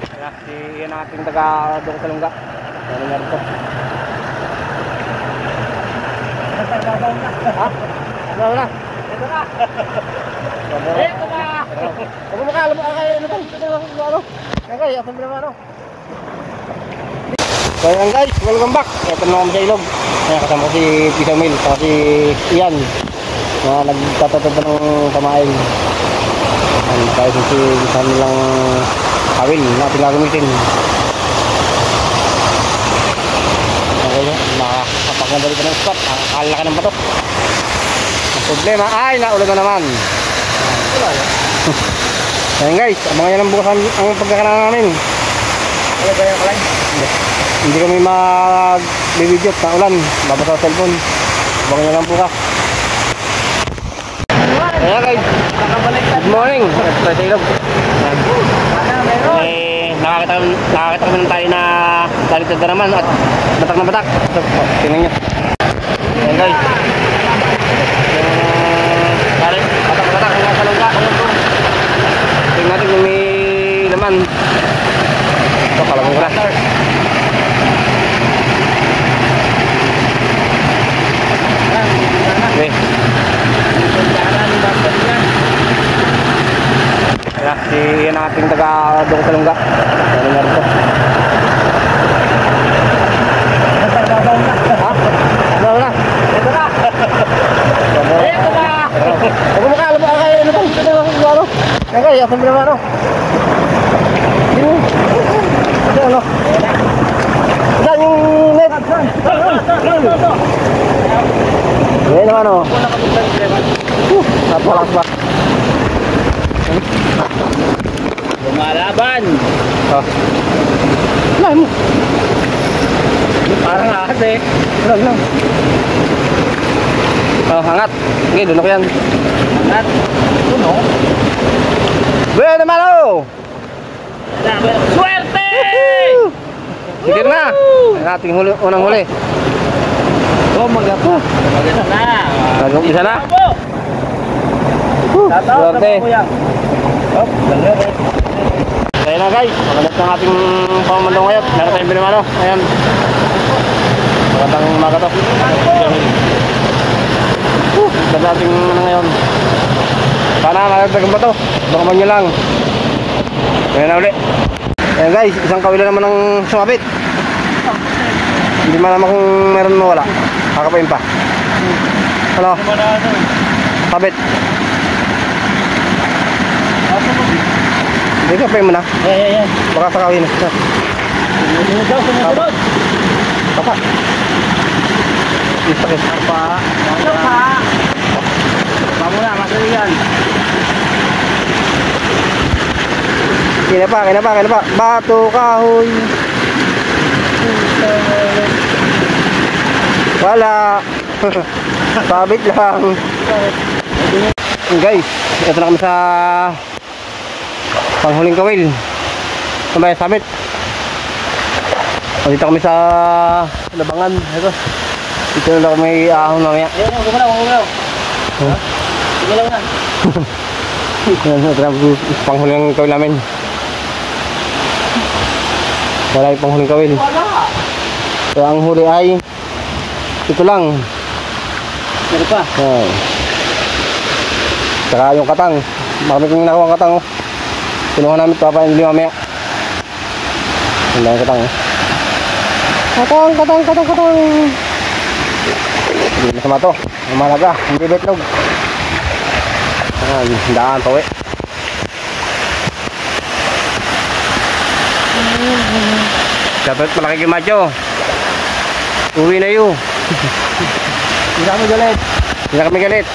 Kaya si yan ang ating taga doon sa lungga. Ano nga rin to? Ha? Ano na? Ito na! Ito na! Huwag mo alam mo kayo ano ba? Ano? Okay, asan mo naman ano? So yan guys, welcome back. Ito na kami sa ilog. Ayan, kasama ko si Pisa Mil, saka si Ian na nagtatatad ng kamain. Kahit si isa nilang kawil natin gagamitin. Okay, nakakapagandali ka ng spot. Nakalaki ng bato. Ang problema ay naulan na naman. Ayan guys, abangan nyo lang bukas ang pagkakaroon namin. Ano ba yung kalay? Hindi kami mag-video sa ulan. Babasa sa cellphone. Abangan nyo lang bukas. Ayan guys, good morning. Ito sa ilog. Nakakita kami ng tayo na baliktad na naman at batak na batak. Tingnan nyo. Ayan guys, batak na batak hanggang sa lungga. Tingnan natin kung may laman. Ito kalamang ko na. Okay. Kaya si yan ang ating taga doon sa lungga. Ano nga rin to? Ha? Ano na? Ito na! Ito na! Huwag mo alam mo kayo ano ba? Ano? Okay, asan mo naman ano? Ito ano? Saan yung net? Yan naman o. Napalakas ba? Lumalaban! Oh. Wala mo. Parang ahas eh. Wala lang. Oh, hangat. Okay, doon ako yan. Hangat. Tuno. Buhay naman o! Swerte! Sige na. Ang ating huli, unang huli. Oh, magapo. Maganda na. Isa na. Swerte. Oh, galer eh. Kaya na guys, magandang ng ating pamamandong ngayon. Meron tayong binimano. Ayan. Magandang umaga to. Ganda ating ano ngayon. Sana nagdagan ba to? Bakaman nyo lang. Ayan na uli. Ayan guys, isang kawilan naman ng sumabit. Hindi man naman kung meron mawala. Kakapain pa. Ano? Sabit. Hindi ka pain mo na. Yan. Baka sa kawin. Sumunod daw, sumunod. Papa. Isakit. Papa. Papa. Papa muna, masaligan. Kina pa. Bato, kahoy. Wala. Sabit lang. Guys, ito na kami sa panghuling kawil. Sabay sabit. Dito kami sa labangan. Ito. Dito na kami ahon mamaya. Gumalaw. Gumalaw na. Panghuling kawil namin. Wala yung panghuling kawil. So ang huli ay ito lang. Meron pa. Oh. Saka yung katang. Marami kong nakuha ang katang. Kinuha namin papain nila mamaya. Ang dami katang. Katang. Hindi masama to. Umalaga. Hindi betlog. Daan pa we. Dapat malaki kay Macho. Uwi na yun. Hindi na kami galit.